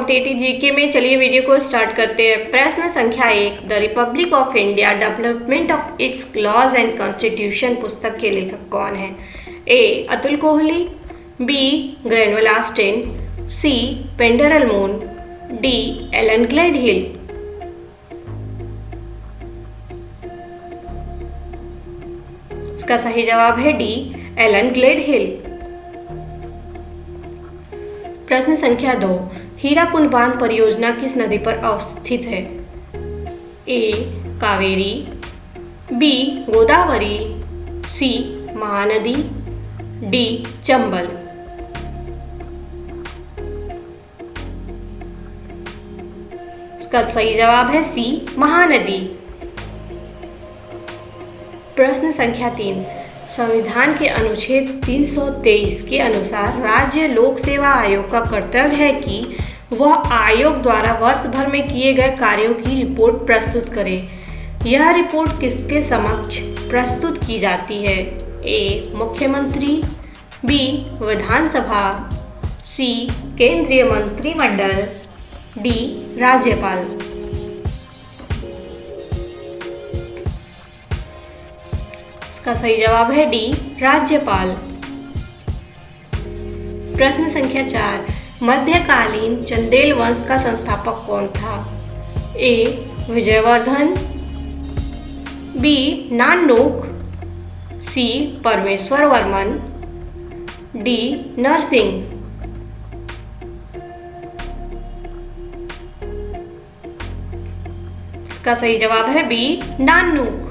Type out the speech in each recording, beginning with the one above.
Competitive GK में। चलिए video को स्टार्ट करते हैं। प्रश्न संख्या 1, the republic of India development of its laws and constitution पुस्तक के लेखक कौन है? A. Atul Kohli, B. Granville Austin, C. Penderel Moon, D. Alan Gledhill. इसका सही जवाब है डी. एलन ग्लेडहिल। प्रश्न संख्या 2, हीराकुंड बांध परियोजना किस नदी पर अवस्थित है? ए. कावेरी, बी. गोदावरी, सी. महानदी, डी. चंबल। इसका सही जवाब है सी. महानदी। प्रश्न संख्या 3, संविधान के अनुच्छेद 323 के अनुसार राज्य लोक सेवा आयोग का कर्तव्य है कि वह आयोग द्वारा वर्ष भर में किए गए कार्यों की रिपोर्ट प्रस्तुत करे। यह रिपोर्ट किसके समक्ष प्रस्तुत की जाती है? ए. मुख्यमंत्री, बी. विधानसभा, सी. केंद्रीय मंत्रिमंडल, डी. राज्यपाल। इसका सही जवाब है डी. राज्यपाल। प्रश्न संख्या 4, मध्यकालीन चंदेल वंश का संस्थापक कौन था? ए. विजयवर्धन, बी. नानूक, सी. परमेश्वर वर्मन, डी. नरसिंह। इसका सही जवाब है बी. नानूक।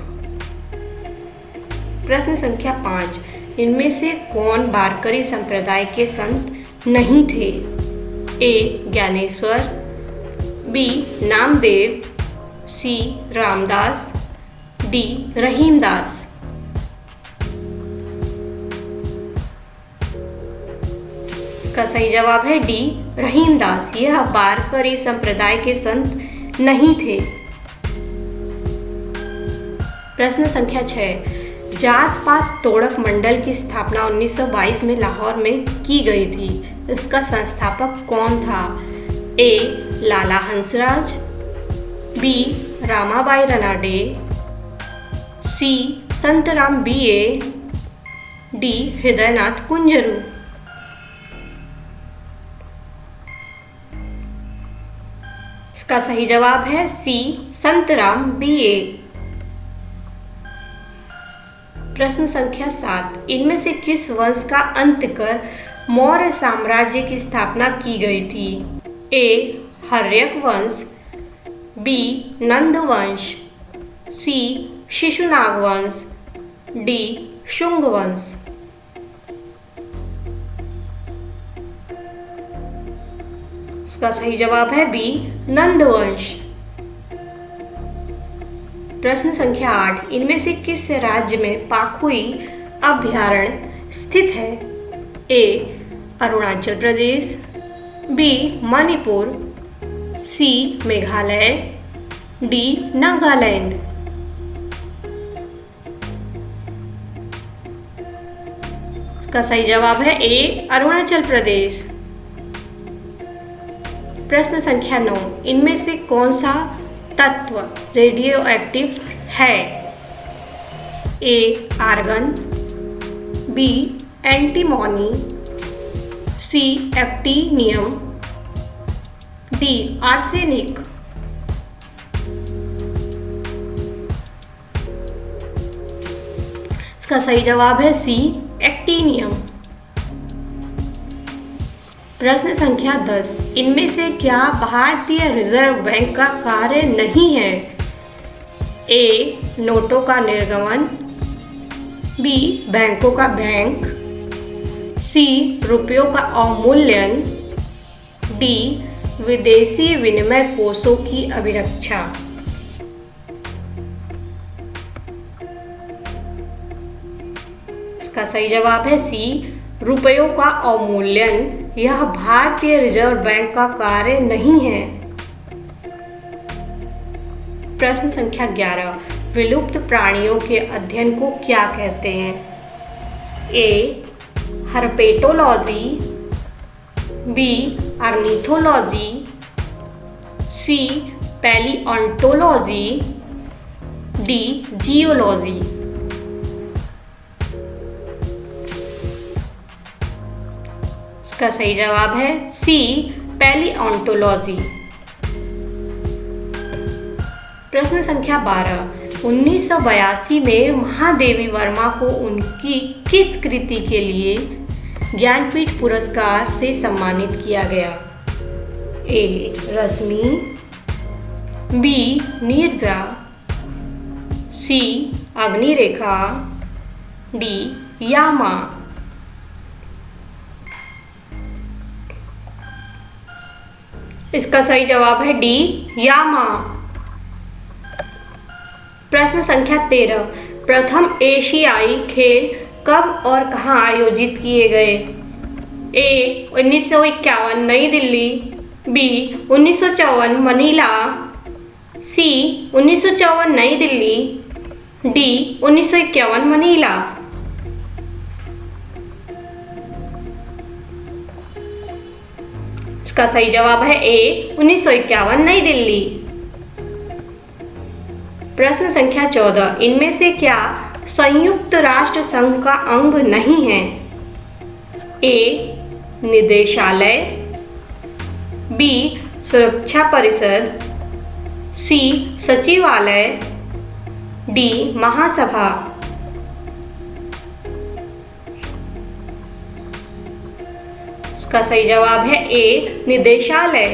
प्रश्न संख्या 5, इनमें से कौन वारकरी संप्रदाय के संत नहीं थे? ए. ज्ञानेश्वर, बी. नामदेव, सी. रामदास, डी. रहीमदास। इसका सही जवाब है डी. रहीमदास। यह वारकरी संप्रदाय के संत नहीं थे। प्रश्न संख्या 6, जात पात तोड़क मंडल की स्थापना 1922 में लाहौर में की गई थी। इसका संस्थापक कौन था? A. Lala Hansraj, B. Ramabai Ranade, C. Santram B.A., D. Hridaynath Kunzru. इसका सही जवाब है सी. संतराम B.A. प्रश्न संख्या 7, इनमें से किस वंश का अंत कर मौर्य साम्राज्य की स्थापना की गई थी? ए. हर्यक वंश, बी. नंद वंश, सी. शिशुनाग वंश, डी. शुंग वंश। इसका सही जवाब है बी. नंद वंश। प्रश्न संख्या 8, इनमें से किस राज्य में पाखुई अभयारण्य स्थित है? ए. अरुणाचल प्रदेश, बी. मणिपुर, सी. मेघालय, डी. नागालैंड। इसका सही जवाब है ए. अरुणाचल प्रदेश। प्रश्न संख्या 9, इनमें से कौन सा तत्व रेडियो एक्टिव है? A. Argon, B. Antimony, C. Actinium, D. Arsenic. इसका सही जवाब है सी. एक्टिनियम। प्रश्न संख्या 10, इनमें से क्या भारतीय रिजर्व बैंक का कार्य नहीं है? ए. नोटों का निर्गमन, बी. बैंकों का बैंक, सी. रुपयों का अवमूल्यन, डी. विदेशी विनिमय कोषों की अभिरक्षा। इसका सही जवाब है सी. रुपयों का अवमूल्यन। यह भारतीय रिजर्व बैंक का कार्य नहीं है। प्रश्न संख्या 11, विलुप्त प्राणियों के अध्ययन को क्या कहते हैं? A. Herpetology, B. Ornithology, C palaeontology, D geology. इसका सही जवाब है सी पैलियोंटोलॉजी। प्रश्न संख्या 12, 1982 में महादेवी वर्मा को उनकी किस कृति के लिए ज्ञानपीठ पुरस्कार से सम्मानित किया गया? ए रश्मि, बी नीरजा, सी अग्निरेखा, डी यामा। इसका सही जवाब है डी यामा। प्रश्न संख्या 13, प्रथम एशियाई खेल कब और कहां आयोजित किए गए? ए 1951 नई दिल्ली, बी 1954 मनीला, सी 1954 नई दिल्ली, डी 1951 मनीला। इसका सही जवाब है ए 1951 नई दिल्ली। प्रश्न संख्या 14, इनमें से क्या संयुक्त राष्ट्र संघ का अंग नहीं है? ए निदेशालय, बी सुरक्षा परिषद, सी सचिवालय, डी महासभा। इसका सही जवाब है ए निदेशालय।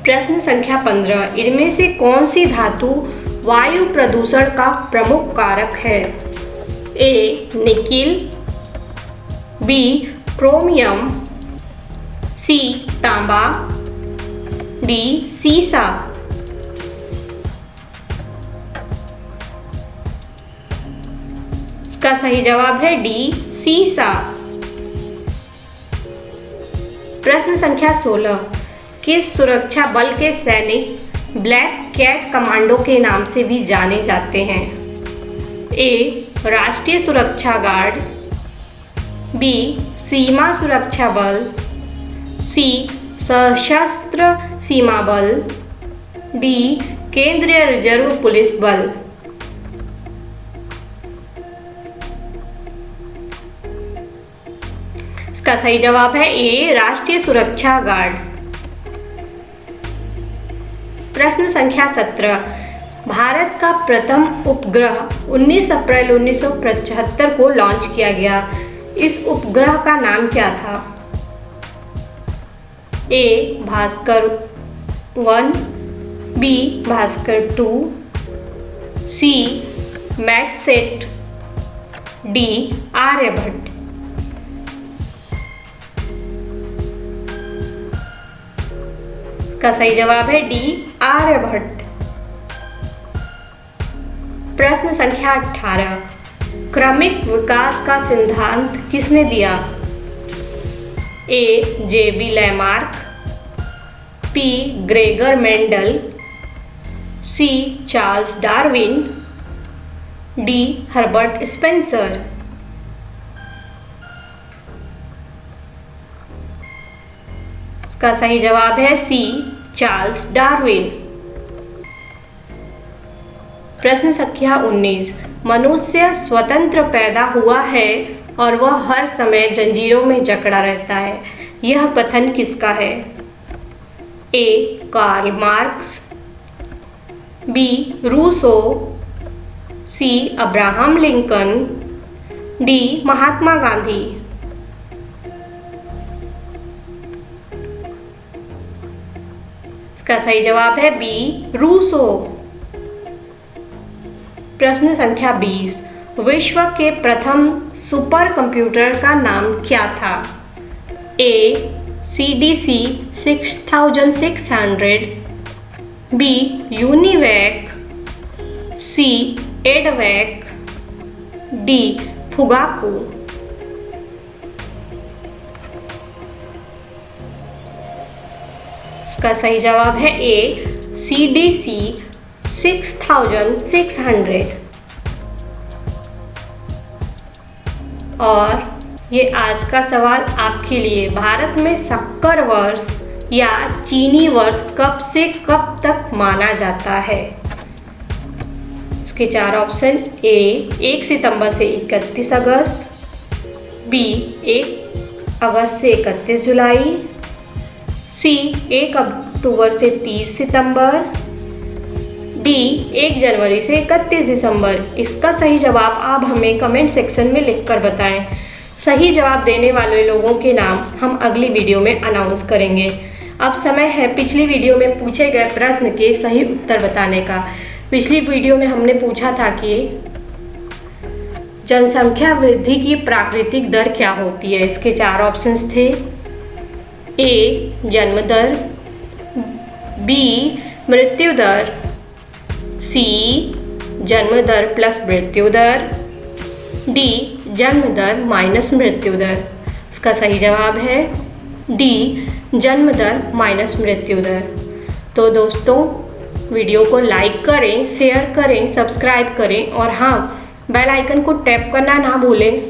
प्रश्न संख्या 15, इनमें से कौन सी धातु वायु प्रदूषण का प्रमुख कारक है? ए निकिल, बी क्रोमियम, सी तांबा, डी सीसा। इसका सही जवाब है डी सीसा। प्रश्न संख्या 16, किस सुरक्षा बल के सैनिक ब्लैक कैट कमांडो के नाम से भी जाने जाते हैं? ए राष्ट्रीय सुरक्षा गार्ड, बी सीमा सुरक्षा बल, सी सशस्त्र सीमा बल, डी केंद्रीय रिजर्व पुलिस बल। इसका सही जवाब है ए राष्ट्रीय सुरक्षा गार्ड। प्रश्न संख्या 17, भारत का प्रथम उपग्रह 19 अप्रैल 1975 को लॉन्च किया गया। इस उपग्रह का नाम क्या था? ए भास्कर 1, बी भास्कर 2, सी मैटसेट, डी आर्यभट्ट। इसका सही जवाब है डी आर्यभट्ट। प्रश्न संख्या 18, क्रमिक विकास का सिद्धांत किसने दिया? A JB Lamarck, B Gregor Mendel, C Charles Darwin, D Herbert Spencer. इसका सही जवाब है सी चार्ल्स डार्विन। प्रश्न संख्या 19, मनुष्य स्वतंत्र पैदा हुआ है और वह हर समय जंजीरों में जकड़ा रहता है। यह कथन किसका है? A Karl Marx, B Rousseau, C Abraham Lincoln, D Mahatma Gandhi. इसका सही जवाब है बी रूसो। प्रश्न संख्या 20, विश्व के प्रथम सुपर कंप्यूटर का नाम क्या था? ए CDC 6600, बी यूनिवैक, सी एडवैक, डी फुगाकू। इसका सही जवाब है ए CDC 6600। और ये आज का सवाल आपके लिए, भारत में शक्कर वर्ष या चीनी वर्ष कब से कब तक माना जाता है? इसके 4 ऑप्शन: ए 1 सितंबर से 31 अगस्त, बी 1 अगस्त से 31 जुलाई, सी 1 अक्टूबर से 30 सितंबर, डी 1 जनवरी से 31 दिसंबर। इसका सही जवाब आप हमें कमेंट सेक्शन में लिखकर बताएं। सही जवाब देने वाले लोगों के नाम हम अगली वीडियो में अनाउंस करेंगे। अब समय है पिछली वीडियो में पूछे गए प्रश्न के सही उत्तर बताने का। पिछली वीडियो में हमने पूछा था कि जनसंख्या वृद्धि की प्राकृतिक दर क्या होती है। इसके 4 ऑप्शंस थे: ए जन्म दर, बी मृत्यु दर, सी जन्म दर प्लस मृत्यु दर, डी जन्म दर माइनस मृत्यु दर। इसका सही जवाब है डी जन्म दर माइनस मृत्यु दर। तो दोस्तों, वीडियो को लाइक करें, शेयर करें, सब्सक्राइब करें और हाँ, बेल आइकन को टैप करना ना भूलें।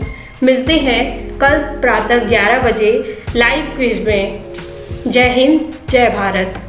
मिलते हैं कल प्रातः 11 बजे लाइव क्विज में। जय हिंद, जय भारत।